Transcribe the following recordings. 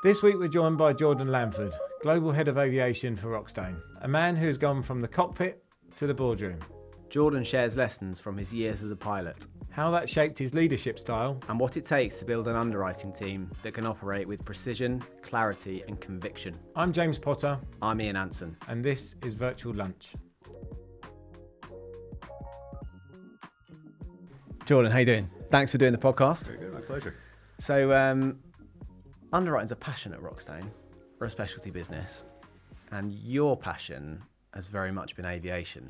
This week we're joined by Jordan Lanford, Global Head of Aviation for Rokstone, a man who's gone from the cockpit to the boardroom. Jordan shares lessons from his years as a pilot How that shaped his leadership style, and what it takes to build an underwriting team that can operate with precision, clarity and conviction. I'm James Potter, I'm Ian Anson. and this is Virtual Lunch. Jordan, how you doing? Thanks for doing the podcast. Very good, my pleasure. So, underwriting's a passion at Rokstone. We're a specialty business, and your passion has very much been aviation.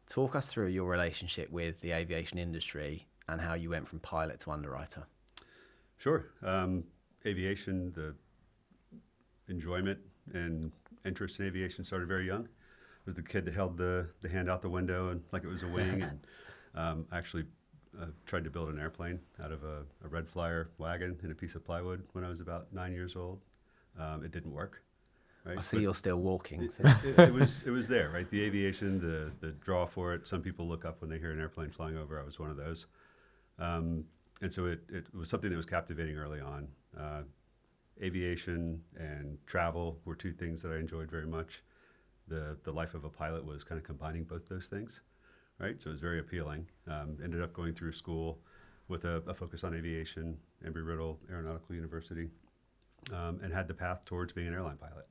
Talk us through your relationship with the aviation industry and how you went from pilot to underwriter. Sure. Aviation, the enjoyment and interest in aviation started very young. I was the kid that held the hand out the window and like it was a wing, and actually tried to build an airplane out of a red flyer wagon and a piece of plywood when I was about 9 years old. It didn't work. Right? I see you're still walking. So. It was there, right? The aviation, the draw for it. Some people look up when they hear an airplane flying over. I was one of those. And so it was something that was captivating early on. Aviation and travel were two things that I enjoyed very much. The life of a pilot was kind of combining both those things, right? So it was very appealing. Ended up going through school with a focus on aviation, Embry-Riddle Aeronautical University, and had the path towards being an airline pilot.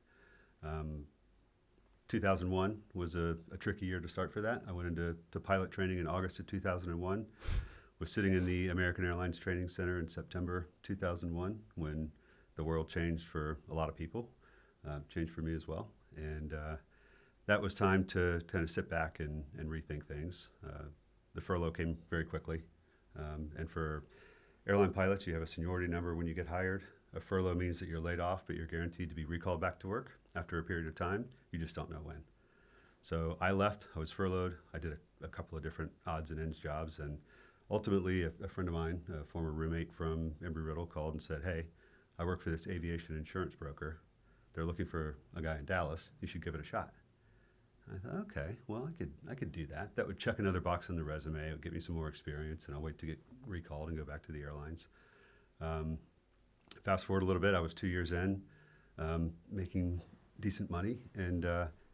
2001 was a tricky year to start for that. I went into pilot training in August of 2001, was sitting in the American Airlines Training Center in September 2001 when the world changed for a lot of people, changed for me as well. And that was time to kind of sit back and rethink things. The furlough came very quickly. And for airline pilots, you have a seniority number when you get hired. A furlough means that you're laid off, but you're guaranteed to be recalled back to work after a period of time. You just don't know when. So I left, I was furloughed. I did a couple of different odds and ends jobs. And ultimately, a friend of mine, a former roommate from Embry-Riddle, called and said, "Hey, I work for this aviation insurance broker. They're looking for a guy in Dallas. You should give it a shot." I thought, okay, well, I could do that. That would check another box on the resume. It would get me some more experience, and I'll wait to get recalled and go back to the airlines. Fast forward a little bit, I was 2 years in, making decent money and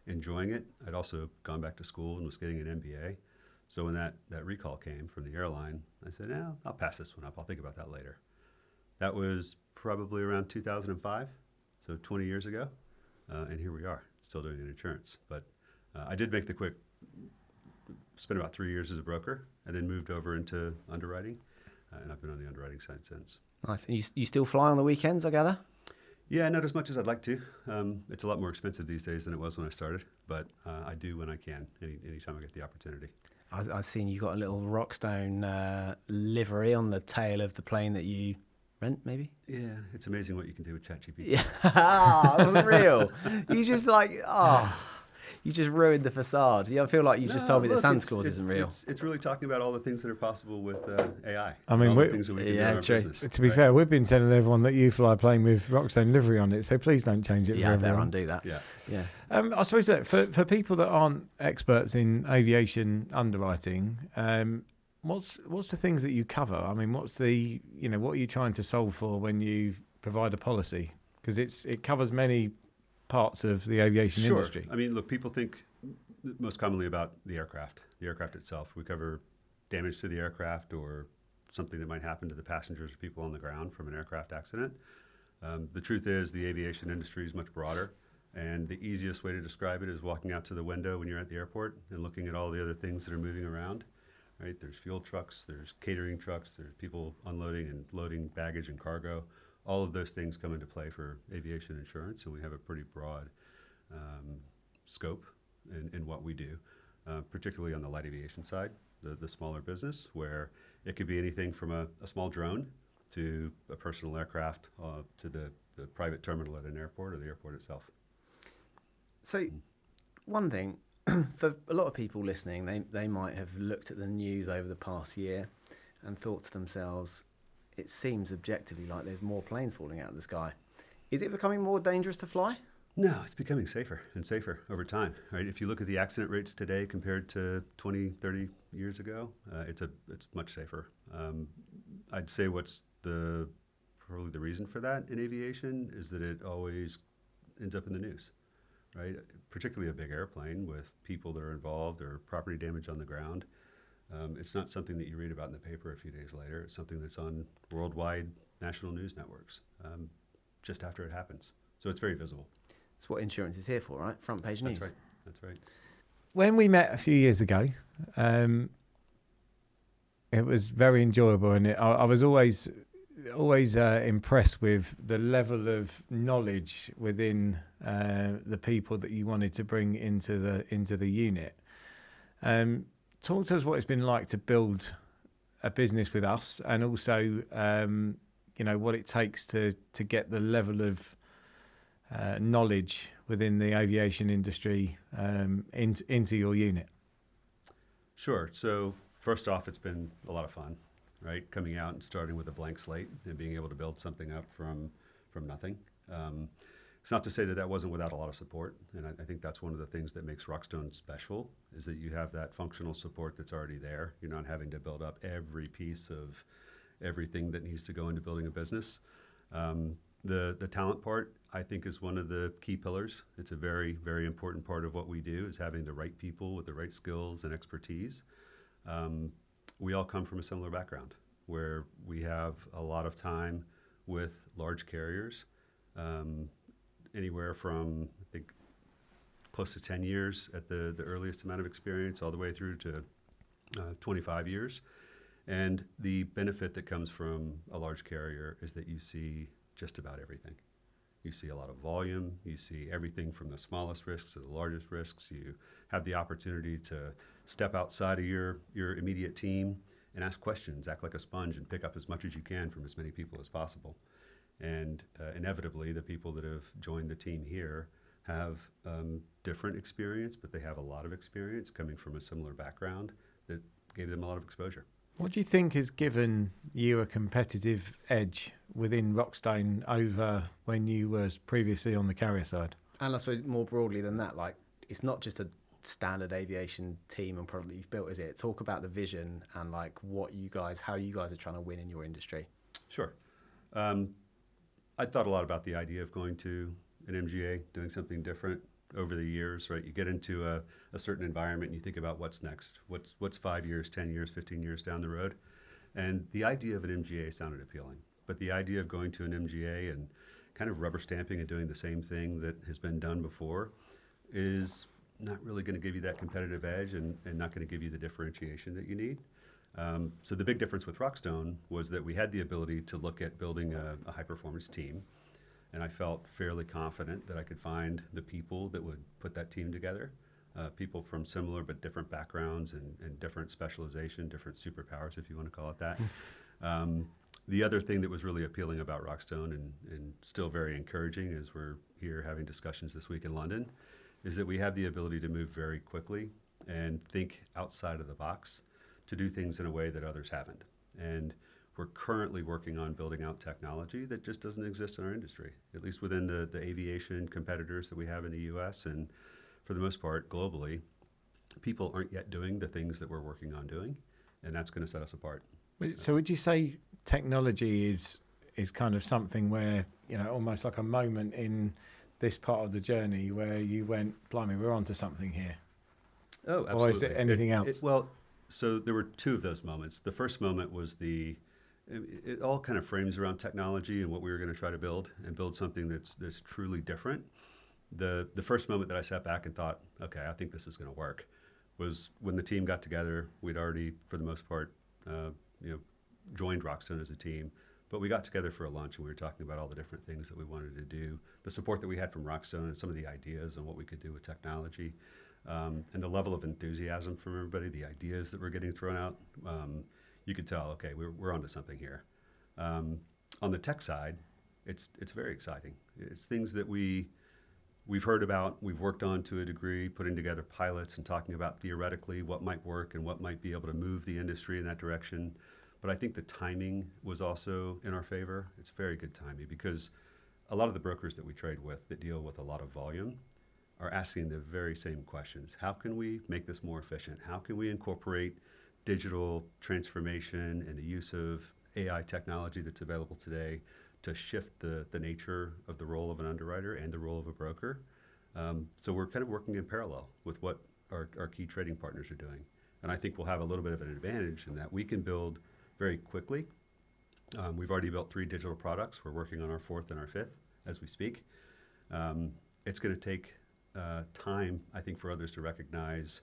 enjoying it. I'd also gone back to school and was getting an MBA. So when that recall came from the airline, I said, no, I'll pass this one up. I'll think about that later. That was probably around 2005, so 20 years ago. And here we are, still doing an insurance. But I did make the quick, spent about 3 years as a broker and then moved over into underwriting. And I've been on the underwriting side since. Nice. And you still fly on the weekends, I gather? Yeah, not as much as I'd like to. It's a lot more expensive these days than it was when I started, but I do when I can, anytime I get the opportunity. I've seen you got a little Rokstone livery on the tail of the plane that you rent, maybe? Yeah, it's amazing what you can do with ChatGPT. Yeah, it wasn't real. You just you just ruined the facade. I feel like you just told me that Santa Claus isn't real. It's really talking about all the things that are possible with AI. I mean, all the things that we can do in our true. business. To be fair, we've been telling everyone that you fly a plane with Rokstone livery on it, so please don't change it. Yeah, I for better everyone. undo that. Yeah. I suppose that for people that aren't experts in aviation underwriting, what's the things that you cover? I mean, what are you trying to solve for when you provide a policy? Because it covers many parts of the aviation industry. I mean, look, people think most commonly about the aircraft itself. We cover damage to the aircraft or something that might happen to the passengers or people on the ground from an aircraft accident. The truth is the aviation industry is much broader, and the easiest way to describe it is walking out to the window when you're at the airport and looking at all the other things that are moving around. Right? There's fuel trucks, there's catering trucks, there's people unloading and loading baggage and cargo. All of those things come into play for aviation insurance, and we have a pretty broad scope in what we do, particularly on the light aviation side, the smaller business, where it could be anything from a small drone to a personal aircraft to the private terminal at an airport or the airport itself. So one thing, for a lot of people listening, they might have looked at the news over the past year and thought to themselves, it seems objectively like there's more planes falling out of the sky. Is it becoming more dangerous to fly? No, it's becoming safer and safer over time, right? If you look at the accident rates today compared to 20, 30 years ago, it's much safer. I'd say what's the probably the reason for that in aviation is that it always ends up in the news, right? Particularly a big airplane with people that are involved or property damage on the ground. It's not something that you read about in the paper a few days later. It's something that's on worldwide national news networks just after it happens. So it's very visible. It's what insurance is here for, right? Front page news. That's right. That's right. When we met a few years ago, it was very enjoyable, and I was always impressed with the level of knowledge within the people that you wanted to bring into the unit. Talk to us what it's been like to build a business with us, and also what it takes to get the level of knowledge within the aviation industry into your unit. Sure. So first off, it's been a lot of fun, right? Coming out and starting with a blank slate and being able to build something up from nothing. It's not to say that wasn't without a lot of support, and I think that's one of the things that makes Rokstone special, is that you have that functional support that's already there. You're not having to build up every piece of everything that needs to go into building a business. The talent part, I think, is one of the key pillars. It's a very, very important part of what we do, is having the right people with the right skills and expertise. We all come from a similar background, where we have a lot of time with large carriers, anywhere from, I think, close to 10 years at the earliest amount of experience, all the way through to 25 years. And the benefit that comes from a large carrier is that you see just about everything. You see a lot of volume, you see everything from the smallest risks to the largest risks. You have the opportunity to step outside of your immediate team and ask questions, act like a sponge, and pick up as much as you can from as many people as possible. And inevitably, the people that have joined the team here have different experience, but they have a lot of experience coming from a similar background that gave them a lot of exposure. What do you think has given you a competitive edge within Rokstone over when you were previously on the carrier side? And I suppose more broadly than that, like, it's not just a standard aviation team and product that you've built, is it? Talk about the vision and like how you guys are trying to win in your industry. Sure. I thought a lot about the idea of going to an MGA, doing something different over the years, right? You get into a certain environment and you think about what's next, what's 5 years, 10 years, 15 years down the road. And the idea of an MGA sounded appealing, but the idea of going to an MGA and kind of rubber stamping and doing the same thing that has been done before is not really going to give you that competitive edge and not going to give you the differentiation that you need. So the big difference with Rokstone was that we had the ability to look at building a high-performance team, and I felt fairly confident that I could find the people that would put that team together, people from similar but different backgrounds and different specialization, different superpowers, if you want to call it that. The other thing that was really appealing about Rokstone and still very encouraging as we're here having discussions this week in London is that we have the ability to move very quickly and think outside of the box to do things in a way that others haven't. And we're currently working on building out technology that just doesn't exist in our industry, at least within the aviation competitors that we have in the US and for the most part globally. People aren't yet doing the things that we're working on doing, and that's going to set us apart. So would you say technology is kind of something where, almost like a moment in this part of the journey where you went, blimey, we're onto something here? Oh, absolutely. Or is it anything else? So there were two of those moments. The first moment was it all kind of frames around technology and what we were going to try to build something that's truly different. The first moment that I sat back and thought, okay, I think this is going to work, was when the team got together. We'd already, for the most part, joined Rokstone as a team, but we got together for a lunch and we were talking about all the different things that we wanted to do, the support that we had from Rokstone and some of the ideas on what we could do with technology. And the level of enthusiasm from everybody, the ideas that were getting thrown out, you could tell, okay, we're onto something here. On the tech side, it's very exciting. It's things that we've heard about, we've worked on to a degree, putting together pilots and talking about theoretically what might work and what might be able to move the industry in that direction. But I think the timing was also in our favor. It's very good timing because a lot of the brokers that we trade with that deal with a lot of volume are asking the very same questions. How can we make this more efficient? How can we incorporate digital transformation and the use of AI technology that's available today to shift the nature of the role of an underwriter and the role of a broker. So we're kind of working in parallel with what our key trading partners are doing. And I think we'll have a little bit of an advantage in that we can build very quickly. We've already built 3 digital products. We're working on our 4th and our 5th as we speak. It's going to take time, I think, for others to recognize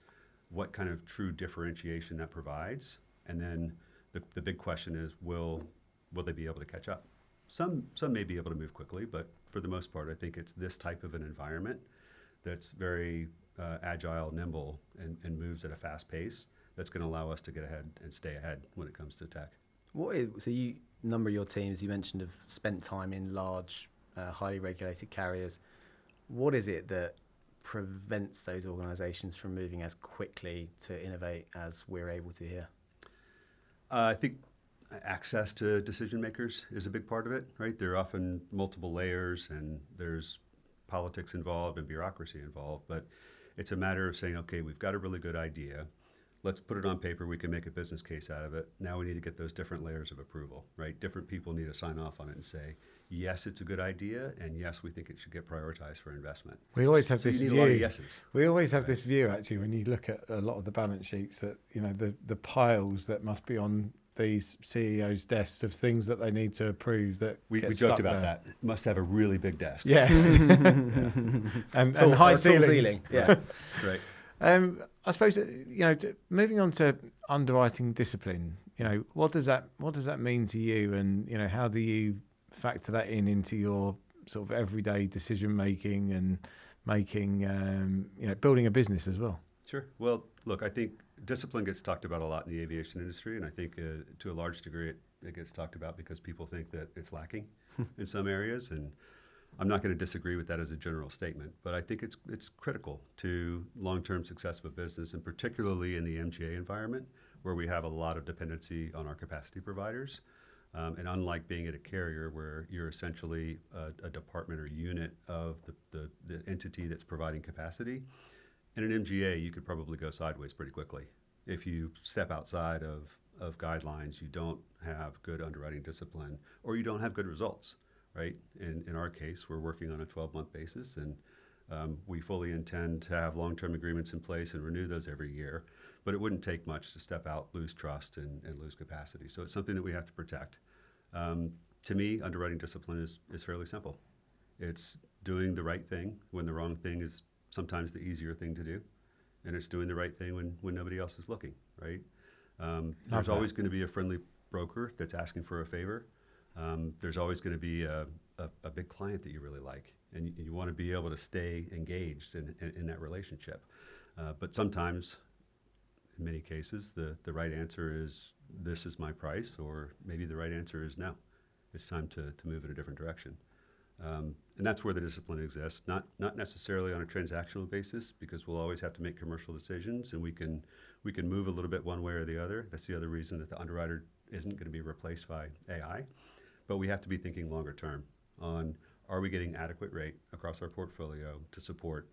what kind of true differentiation that provides. And then the big question is, will they be able to catch up? Some may be able to move quickly, but for the most part, I think it's this type of an environment that's very agile, nimble, and moves at a fast pace that's going to allow us to get ahead and stay ahead when it comes to tech. So you number of your teams you mentioned have spent time in large, highly regulated carriers. What is it that prevents those organisations from moving as quickly to innovate as we're able to here? I think access to decision makers is a big part of it, right? There are often multiple layers and there's politics involved and bureaucracy involved, but it's a matter of saying, okay, we've got a really good idea. Let's put it on paper. We can make a business case out of it. Now we need to get those different layers of approval, right? Different people need to sign off on it and say, yes, it's a good idea, and yes, we think it should get prioritized for investment. We always have this you need view. a lot of yeses. We always have this view, actually, when you look at a lot of the balance sheets, that the piles that must be on these CEOs' desks of things that they need to approve that We get joked stuck about there. that. Must have a really big desk. Yes, and high ceilings. Ceiling. Yeah. Right. I suppose moving on to underwriting discipline. What does that mean to you, and how do you factor that into your sort of everyday decision making and making building a business as well? Sure. Well, look, I think discipline gets talked about a lot in the aviation industry, and I think to a large degree it gets talked about because people think that it's lacking in some areas, and I'm not going to disagree with that as a general statement, but I think it's critical to long-term success of a business, and particularly in the MGA environment where we have a lot of dependency on our capacity providers. And unlike being at a carrier where you're essentially a department or unit of the entity that's providing capacity, in an MGA you could probably go sideways pretty quickly. If you step outside of guidelines, you don't have good underwriting discipline, or you don't have good results. Right? In our case, we're working on a 12-month basis, and we fully intend to have long-term agreements in place and renew those every year. But it wouldn't take much to step out, lose trust, and lose capacity. So it's something that we have to protect. To me, underwriting discipline is fairly simple. It's doing the right thing when the wrong thing is sometimes the easier thing to do, and it's doing the right thing when nobody else is looking. Right? There's always going to be a friendly broker that's asking for a favor. There's always going to be a big client that you really like, and you want to be able to stay engaged in that relationship. But sometimes, in many cases, the right answer is, this is my price, or maybe the right answer is, no, it's time to move in a different direction. And that's where the discipline exists, not necessarily on a transactional basis, because we'll always have to make commercial decisions, and we can move a little bit one way or the other. That's the other reason that the underwriter isn't going to be replaced by AI. But we have to be thinking longer term on, are we getting adequate rate across our portfolio to support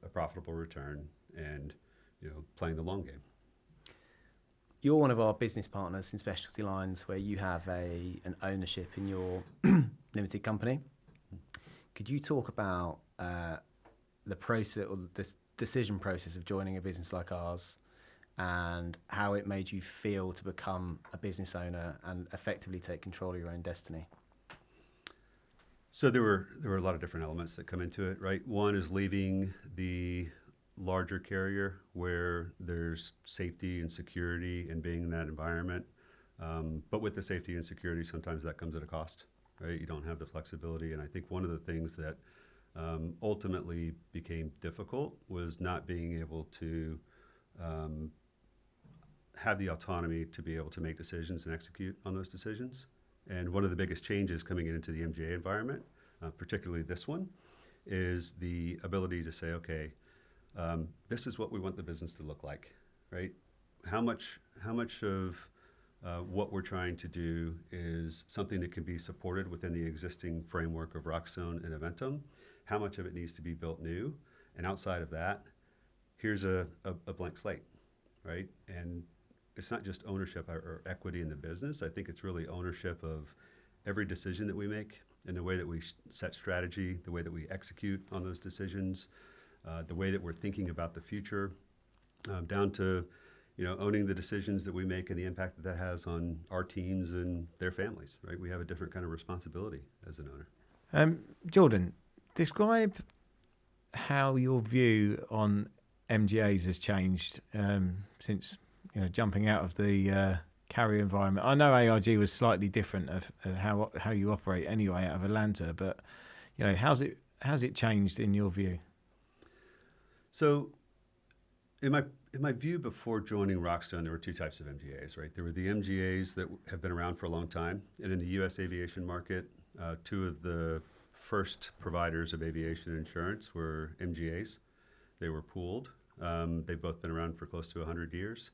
a profitable return and playing the long game. You're one of our business partners in specialty lines where you have an ownership in your limited company. Could you talk about the process or the decision process of joining a business like ours, and how it made you feel to become a business owner and effectively take control of your own destiny? So there were a lot of different elements that come into it, right? One is leaving the larger carrier where there's safety and security and being in that environment. But with the safety and security, sometimes that comes at a cost, right? You don't have the flexibility. And I think one of the things that ultimately became difficult was not being able to have the autonomy to be able to make decisions and execute on those decisions. And one of the biggest changes coming into the MGA environment, particularly this one, is the ability to say, okay, this is what we want the business to look like, right? How much of what we're trying to do is something that can be supported within the existing framework of Rokstone and Eventum? How much of it needs to be built new? And outside of that, here's a blank slate, right? And it's not just ownership or equity in the business. I think it's really ownership of every decision that we make and the way that we set strategy, the way that we execute on those decisions, the way that we're thinking about the future, down to owning the decisions that we make and the impact that that has on our teams and their families, right? We have a different kind of responsibility as an owner. Jordan, describe how your view on MGAs has changed since jumping out of the carrier environment. I know AIG was slightly different of how you operate anyway out of Atlanta, but how's it changed in your view? So, in my view, before joining Rokstone, there were two types of MGAs, right? There were the MGAs that have been around for a long time, and in the U.S. aviation market, two of the first providers of aviation insurance were MGAs. They were pooled. They've both been around for close to 100 years.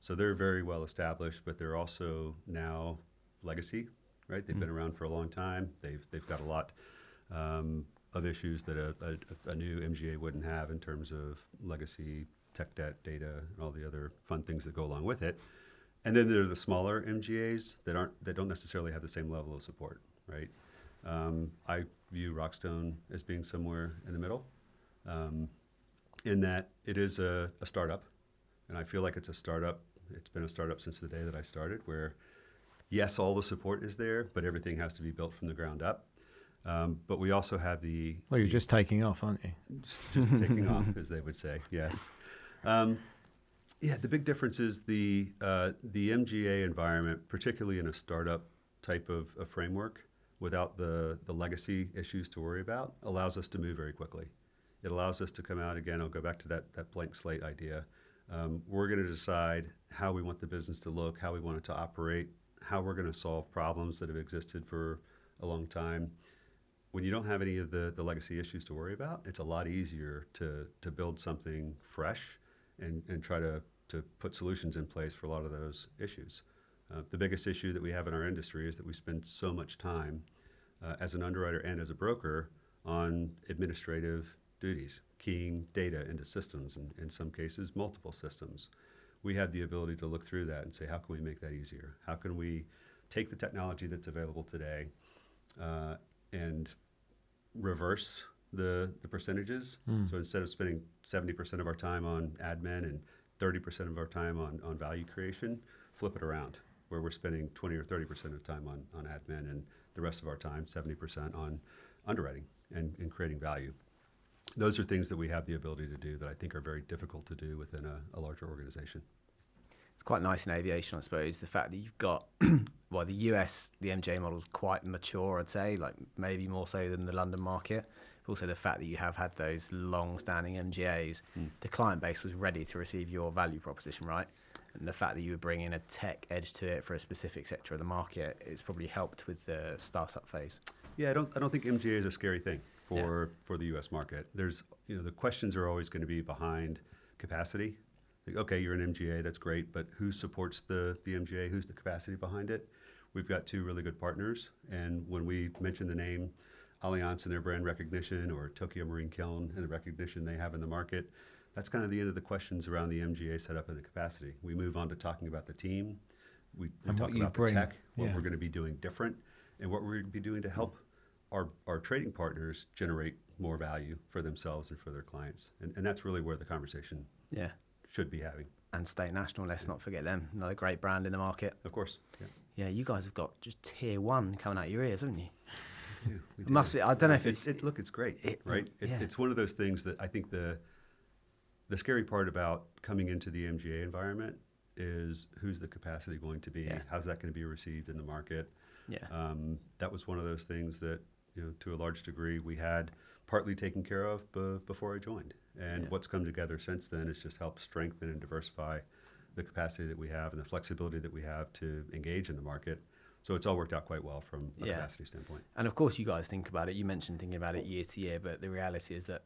So they're very well established, but they're also now legacy, right? They've been around for a long time. They've got a lot of issues that a new MGA wouldn't have in terms of legacy, tech debt, data, and all the other fun things that go along with it. And then there are the smaller MGAs that don't necessarily have the same level of support, right? I view Rokstone as being somewhere in the middle, in that it is a startup, and I feel like it's a startup. It's been a startup since the day that I started, where yes, all the support is there, but everything has to be built from the ground up. But we also have you're just taking off, aren't you? Just taking off, as they would say. Yes. The big difference is the MGA environment, particularly in a startup type of framework, without the legacy issues to worry about, allows us to move very quickly. It allows us to come out again. I'll go back to that blank slate idea. We're going to decide how we want the business to look, how we want it to operate, how we're going to solve problems that have existed for a long time. When you don't have any of the legacy issues to worry about, it's a lot easier to build something fresh and try to put solutions in place for a lot of those issues. The biggest issue that we have in our industry is that we spend so much time as an underwriter and as a broker on administrative duties, keying data into systems, and in some cases, multiple systems. We have the ability to look through that and say, how can we make that easier? How can we take the technology that's available today and reverse the percentages? So instead of spending 70% of our time on admin and 30% of our time on value creation, flip it around, where we're spending 20 or 30% of the time on admin and the rest of our time, 70% on underwriting and creating value. Those are things that we have the ability to do that I think are very difficult to do within a larger organization. It's quite nice in aviation, I suppose, the fact that you've got, well, the US, the MGA model is quite mature, I'd say, like maybe more so than the London market. Also the fact that you have had those long-standing MGAs, the client base was ready to receive your value proposition, right? And the fact that you were bringing a tech edge to it for a specific sector of the market, it's probably helped with the startup phase. Yeah, I don't think MGA is a scary thing for the U.S. market. There's, the questions are always going to be behind capacity. Like, okay, you're an MGA, that's great, but who supports the MGA? Who's the capacity behind it? We've got two really good partners, and when we mention the name Allianz and their brand recognition, or Tokyo Marine Kiln and the recognition they have in the market, that's kind of the end of the questions around the MGA setup and the capacity. We move on to talking about the team. We talk about the tech, what we're going to be doing different, and what we're going to be doing to help our trading partners generate more value for themselves and for their clients. And that's really where the conversation should be having. And State National, let's not forget them. Another great brand in the market. Of course. Yeah, you guys have got just tier one coming out your ears, haven't you? We It must be. I don't know if it's great, right? It's one of those things that I think the scary part about coming into the MGA environment is who's the capacity going to be? How's that going to be received in the market? That was one of those things that, to a large degree, we had partly taken care of before I joined. And what's come together since then is just helped strengthen and diversify the capacity that we have and the flexibility that we have to engage in the market. So it's all worked out quite well from a capacity standpoint. And of course, you guys think about it. You mentioned thinking about it year to year, but the reality is that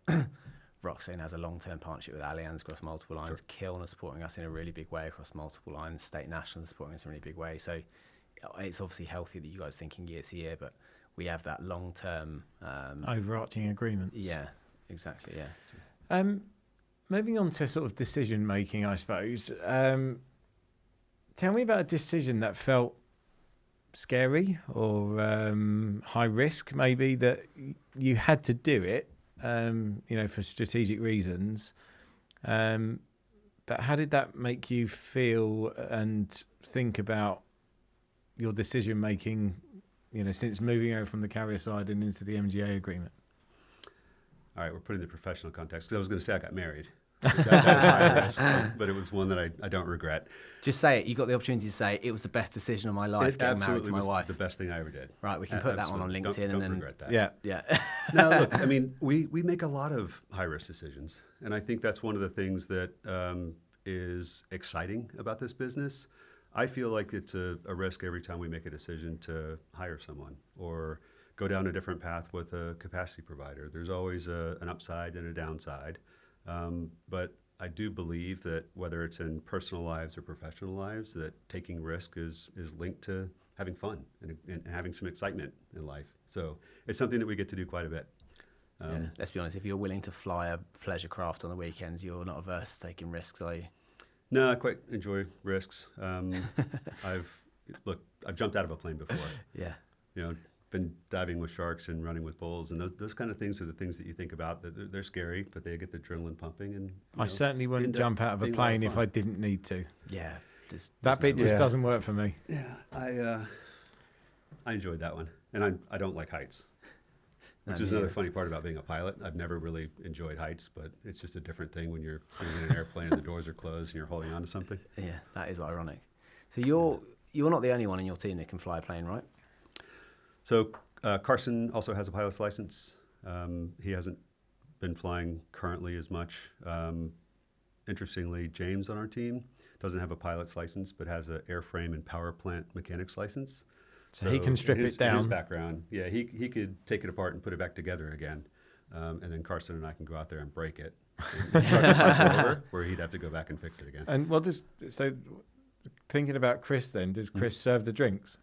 Rokstone has a long-term partnership with Allianz across multiple lines. Kiln is supporting us in a really big way across multiple lines. State National is supporting us in a really big way. So it's obviously healthy that you guys are thinking year to year, but we have that long-term overarching agreement. Yeah, exactly. Yeah. Moving on to sort of decision making, I suppose. Tell me about a decision that felt scary or high risk, maybe, that you had to do it, for strategic reasons. But how did that make you feel and think about your decision making, since moving over from the carrier side and into the MGA agreement? All right, we're putting the professional context, because I was going to say I got married. That was high risk, but it was one that I don't regret. Just say it. You got the opportunity to say it was the best decision of my life, getting married to my wife. The best thing I ever did. Right, we can put that one on LinkedIn. Don't and then regret that. Yeah. Now, look, I mean, we make a lot of high-risk decisions, and I think that's one of the things that is exciting about this business. I feel like it's a risk every time we make a decision to hire someone or go down a different path with a capacity provider. There's always an upside and a downside, but I do believe that whether it's in personal lives or professional lives, that taking risk is linked to having fun and having some excitement in life. So it's something that we get to do quite a bit. Let's be honest, if you're willing to fly a pleasure craft on the weekends, you're not averse to taking risks, are you? No, I quite enjoy risks. I've jumped out of a plane before. Yeah. Been diving with sharks and running with bulls, and those kind of things are the things that you think about. That they're scary, but they get the adrenaline pumping. And I certainly wouldn't jump out of a plane if I didn't need to. Yeah, that bit just doesn't work for me. Yeah, I enjoyed that one, and I don't like heights, which is another funny part about being a pilot. I've never really enjoyed heights, but it's just a different thing when you're sitting in an airplane and the doors are closed and you're holding on to something. Yeah, that is ironic. So you're not the only one in your team that can fly a plane, right? So Carson also has a pilot's license. He hasn't been flying currently as much. Interestingly, James on our team doesn't have a pilot's license, but has an airframe and power plant mechanics license. So he can strip it down. His background, yeah, he could take it apart and put it back together again. And then Carson and I can go out there and break it and start the cycle over, where he'd have to go back and fix it again. And thinking about Chris then, does Chris serve the drinks?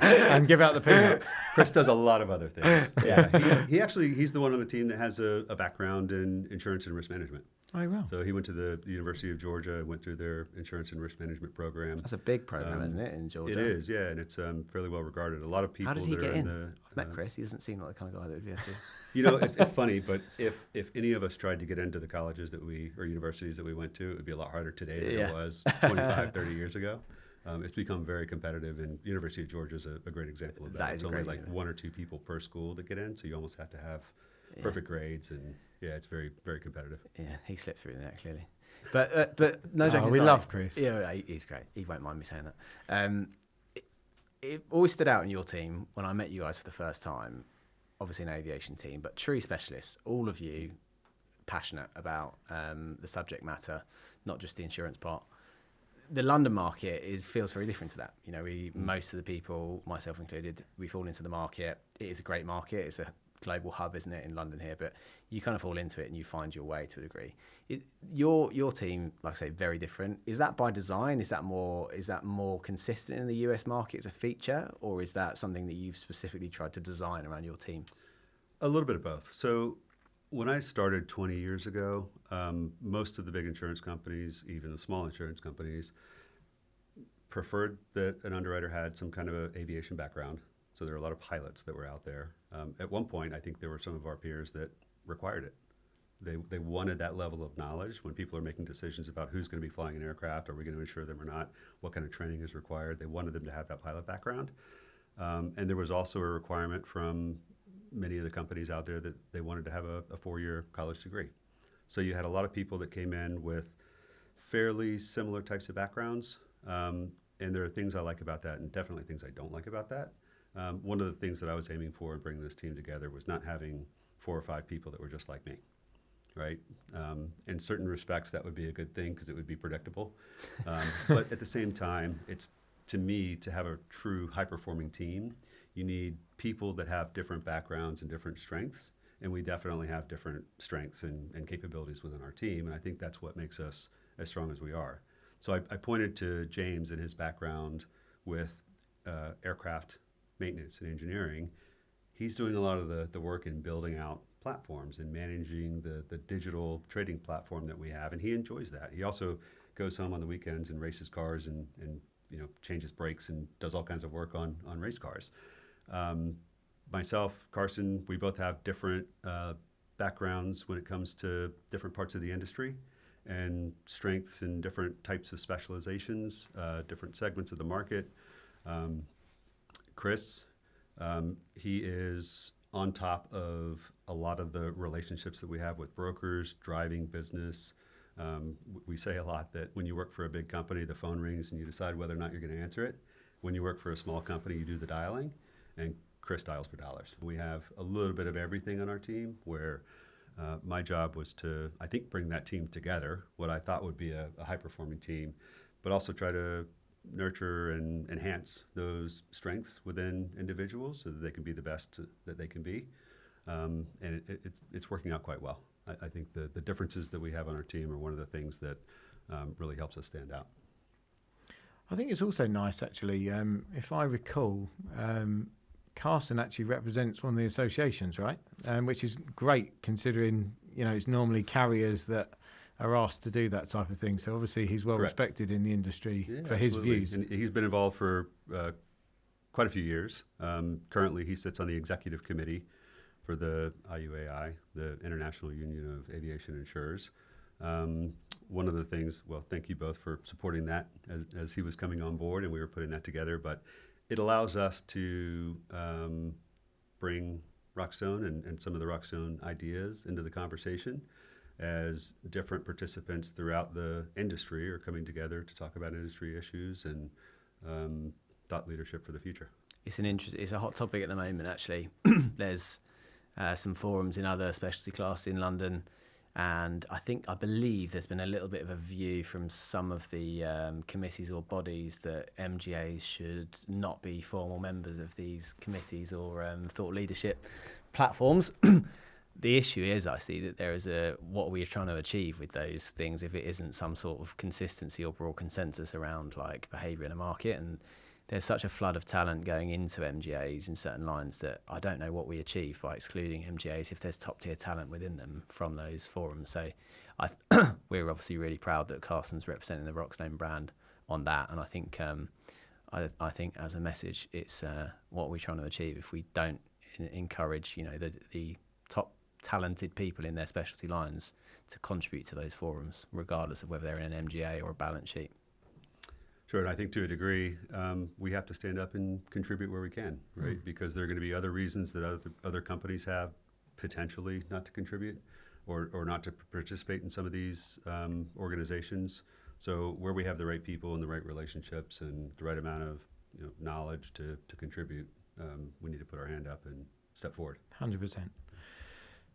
And give out the peanuts? Chris does a lot of other things. Yeah, he's the one on the team that has a background in insurance and risk management. Oh, wow. So he went to the University of Georgia, went through their insurance and risk management program. That's a big program, isn't it, in Georgia? It is, yeah, and it's fairly well regarded. A lot of people. How did he get in? I've met Chris. He doesn't seem like the kind of guy that would be able to. It's funny, but if any of us tried to get into the colleges or universities that we went to, it would be a lot harder today than it was 25, 30 years ago. It's become very competitive, and University of Georgia is a great example of that. It's only like one or two people per school that get in, so you almost have to have perfect grades, and it's very, very competitive. Yeah, he slipped through the net, clearly. But no joking aside, we love Chris. Yeah, he's great. He won't mind me saying that. It always stood out in your team when I met you guys for the first time, obviously an aviation team, but true specialists, all of you passionate about the subject matter, not just the insurance part. The London market feels very different to that. Most of the people, myself included, we fall into the market. It is a great market. It's a global hub, isn't it, in London here? But you kind of fall into it and you find your way to a degree. Your team, like I say, very different. Is that by design? Is that more consistent in the US market as a feature, or is that something that you've specifically tried to design around your team? A little bit of both. So when I started 20 years ago, most of the big insurance companies, even the small insurance companies, preferred that an underwriter had some kind of an aviation background. So there were a lot of pilots that were out there. At one point, I think there were some of our peers that required it. They wanted that level of knowledge when people are making decisions about who's going to be flying an aircraft, are we going to insure them or not, what kind of training is required. They wanted them to have that pilot background. And there was also a requirement from many of the companies out there that they wanted to have a 4-year college degree. So you had a lot of people that came in with fairly similar types of backgrounds. And there are things I like about that and definitely things I don't like about that. One of the things that I was aiming for in bringing this team together was not having 4 or 5 people that were just like me, right? In certain respects, that would be a good thing because it would be predictable. But at the same time, it's, to me, to have a true high-performing team, you need people that have different backgrounds and different strengths, and we definitely have different strengths and capabilities within our team, and I think that's what makes us as strong as we are. So I pointed to James and his background with aircraft maintenance and engineering. He's doing a lot of the work in building out platforms and managing the digital trading platform that we have, and he enjoys that. He also goes home on the weekends and races cars and changes brakes and does all kinds of work on race cars. Myself, Carson, we both have different backgrounds when it comes to different parts of the industry and strengths in different types of specializations, different segments of the market. Chris, he is on top of a lot of the relationships that we have with brokers, driving business. We say a lot that when you work for a big company, the phone rings and you decide whether or not you're going to answer it. When you work for a small company, you do the dialing, and Chris dials for dollars. We have a little bit of everything on our team where my job was to, I think, bring that team together, what I thought would be a high-performing team, but also try to nurture and enhance those strengths within individuals so that they can be the best that they can be. And it's working out quite well. I think the differences that we have on our team are one of the things that really helps us stand out. I think it's also nice, actually, if I recall, Carson actually represents one of the associations, right? Which is great considering, it's normally carriers that are asked to do that type of thing. So obviously he's well Correct. respected in the industry for Absolutely. his views. And he's been involved for quite a few years. Currently, he sits on the executive committee for the IUAI, the International Union of Aviation Insurers. One of the things, well, thank you both for supporting that as he was coming on board and we were putting that together, but it allows us to bring Rokstone and some of the Rokstone ideas into the conversation as different participants throughout the industry are coming together to talk about industry issues and thought leadership for the future. It's a hot topic at the moment, actually. There's some forums in other specialty classes in London, and I believe there's been a little bit of a view from some of the committees or bodies that MGAs should not be formal members of these committees or thought leadership platforms. The issue is, I see that there is what we are trying to achieve with those things if it isn't some sort of consistency or broad consensus around like behaviour in a market. And there's such a flood of talent going into MGAs in certain lines that I don't know what we achieve by excluding MGAs if there's top tier talent within them from those forums. So we're obviously really proud that Carson's representing the Rokstone brand on that. And I think I think as a message, it's what we're trying to achieve if we don't encourage the top talented people in their specialty lines to contribute to those forums, regardless of whether they're in an MGA or a balance sheet. Sure, and I think to a degree, we have to stand up and contribute where we can, right? Because there are going to be other reasons that other companies have potentially not to contribute or not to participate in some of these organizations. So where we have the right people and the right relationships and the right amount of knowledge to contribute, we need to put our hand up and step forward. 100%.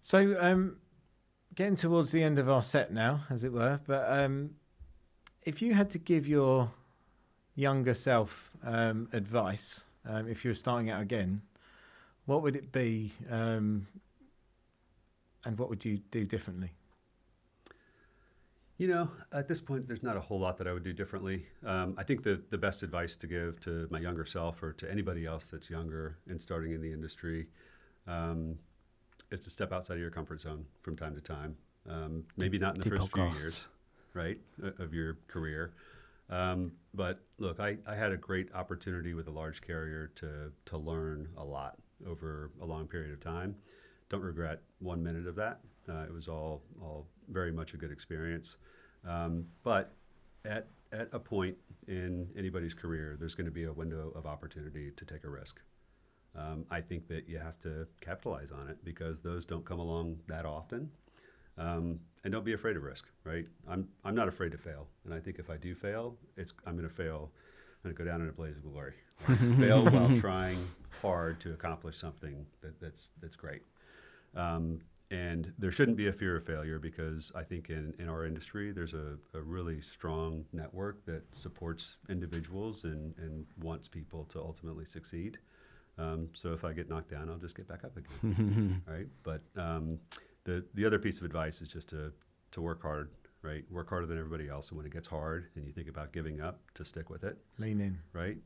So getting towards the end of our set now, as it were, but if you had to give your younger self advice, if you were starting out again, what would it be and what would you do differently? At this point, there's not a whole lot that I would do differently. I think the best advice to give to my younger self or to anybody else that's younger and starting in the industry is to step outside of your comfort zone from time to time. Maybe not in the first few years, right, of your career. But look, I had a great opportunity with a large carrier to learn a lot over a long period of time. Don't regret 1 minute of that. It was all very much a good experience. But at a point in anybody's career, there's going to be a window of opportunity to take a risk. I think that you have to capitalize on it because those don't come along that often. And don't be afraid of risk, right? I'm not afraid to fail. And I think if I do fail, I'm going to fail. I'm going to go down in a blaze of glory. Fail while trying hard to accomplish something that's great. And there shouldn't be a fear of failure because I think in our industry, there's a really strong network that supports individuals and wants people to ultimately succeed. So if I get knocked down, I'll just get back up again, right? But the other piece of advice is just to work hard, right? Work harder than everybody else. And when it gets hard and you think about giving up, to stick with it. Lean in. Right?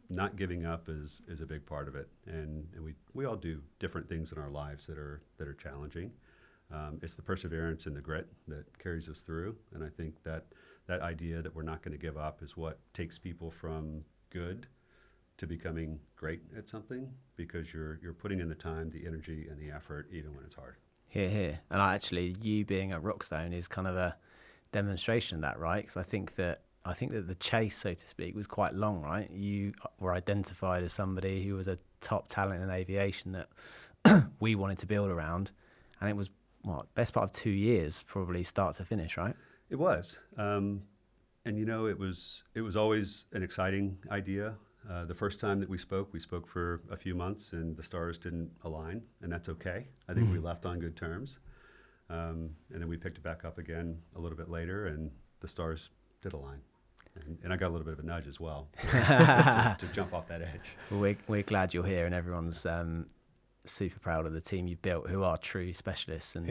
Not giving up is a big part of it. And we all do different things in our lives that are challenging. It's the perseverance and the grit that carries us through. And I think that that idea that we're not going to give up is what takes people from good to becoming great at something, because you're putting in the time, the energy, and the effort, even when it's hard. Hear, hear. And actually, you being at Rokstone is kind of a demonstration of that, right? Because I think that the chase, so to speak, was quite long, right? You were identified as somebody who was a top talent in aviation that we wanted to build around, and it was best part of 2 years, probably start to finish, right? It was, and it was always an exciting idea. The first time that we spoke for a few months, and the stars didn't align, and that's okay. I think we left on good terms, and then we picked it back up again a little bit later, and the stars did align. And I got a little bit of a nudge as well to jump off that edge. Well, we're glad you're here, and everyone's super proud of the team you've built, who are true specialists, and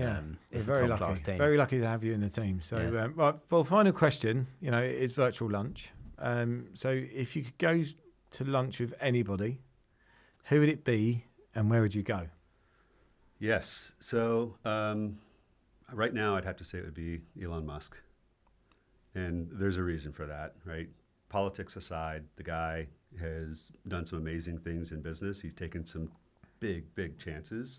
it's a top-class team. Very lucky to have you in the team. So, right, well, final question. It's virtual lunch. So, if you could go to lunch with anybody, who would it be, and where would you go? Yes. So, right now, I'd have to say it would be Elon Musk. And there's a reason for that, right? Politics aside, the guy has done some amazing things in business. He's taken some big chances.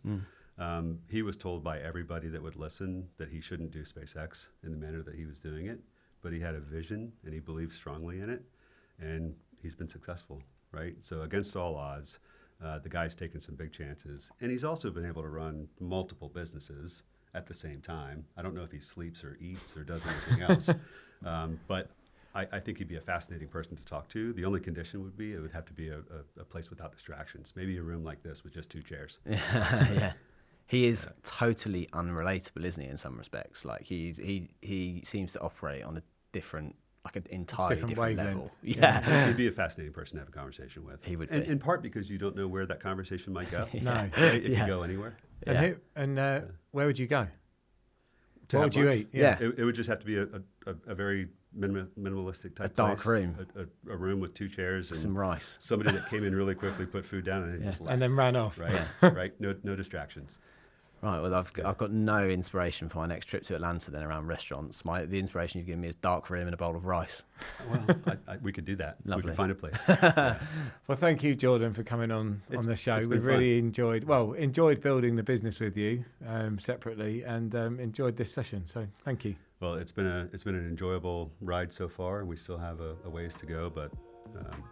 He was told by everybody that would listen that he shouldn't do SpaceX in the manner that he was doing it, but he had a vision and he believed strongly in it, and he's been successful, right? So against all odds, the guy's taken some big chances, and he's also been able to run multiple businesses at the same time. I don't know if he sleeps or eats or does anything else. But I think he'd be a fascinating person to talk to. The only condition would be it would have to be a place without distractions. Maybe a room like this with just 2 chairs. Yeah, he is totally unrelatable, isn't he? In some respects, like he seems to operate on a different, like an entirely different level. Yeah, he'd be a fascinating person to have a conversation with. He would be. In part because you don't know where that conversation might go. No, it could go anywhere. And where would you go? What would you eat? Yeah. It would just have to be a very minimalistic type a dark place. room. A room with 2 chairs and some rice. Somebody that came in really quickly, put food down, and then just left. And then ran off. Right, right. No distractions. Right. Well, I've got no inspiration for my next trip to Atlanta then around restaurants. The inspiration you've given me is dark room and a bowl of rice. Well, we could do that. Lovely. We could find a place. Well, thank you, Jordan, for coming on the show. We've really enjoyed building the business with you separately, and enjoyed this session. So thank you. Well, it's been an enjoyable ride so far, and we still have a ways to go, but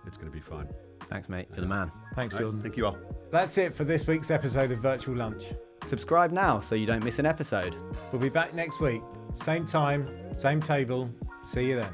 it's going to be fun. Thanks, mate. You're the man. Thanks, Jordan. Thank you all. That's it for this week's episode of Virtual Lunch. Subscribe now so you don't miss an episode. We'll be back next week. Same time, same table. See you then.